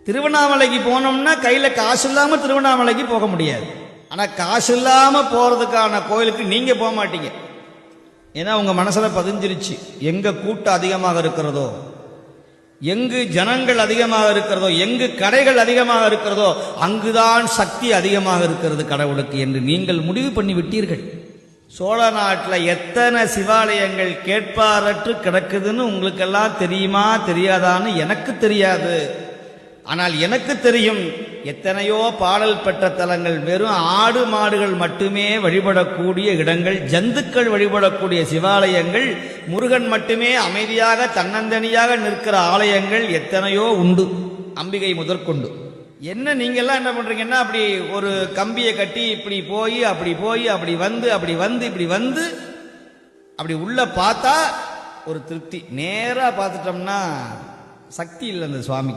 திருவண்ணாமலைக்கு போனோம்னா கையில காசு இல்லாம திருவண்ணாமலைக்கு போக முடியாது. ஆனா காசு இல்லாம போறதுக்கான கோயிலுக்கு நீங்க போக மாட்டீங்க. ஏன்னா உங்க மனசுல பதிஞ்சிருச்சு, எங்க கூட்டம் அதிகமாக இருக்கிறதோ, எங்கு ஜனங்கள் அதிகமாக இருக்கிறதோ, எங்கு கடைகள் அதிகமாக இருக்கிறதோ அங்குதான் சக்தி அதிகமாக இருக்கிறது கடவுளுக்கு என்று நீங்கள் முடிவு பண்ணி விட்டீர்கள். சோழ நாட்டில் எத்தனை சிவாலயங்கள் கேட்பாரற்று கிடக்குதுன்னு உங்களுக்கெல்லாம் தெரியுமா தெரியாதான்னு எனக்கு தெரியாது. ஆனால் எனக்கு தெரியும், எத்தனையோ பாடல் பெற்ற தலங்கள், வெறும் ஆடு மாடுகள் மட்டுமே வழிபடக்கூடிய இடங்கள், ஜந்துக்கள் வழிபடக்கூடிய சிவாலயங்கள், முருகன் மட்டுமே அமைதியாக தன்னந்தனியாக நிற்கிற ஆலயங்கள் எத்தனையோ உண்டு, அம்பிகை முதற்கொண்டு. என்ன நீங்கெல்லாம் என்ன பண்றீங்கன்னா, அப்படி ஒரு கம்பியை கட்டி இப்படி போய் அப்படி வந்து அப்படி உள்ள பார்த்தா ஒரு திருப்தி, நேரா பார்த்துட்டோம்னா சக்தி இல்லை அந்த சுவாமி.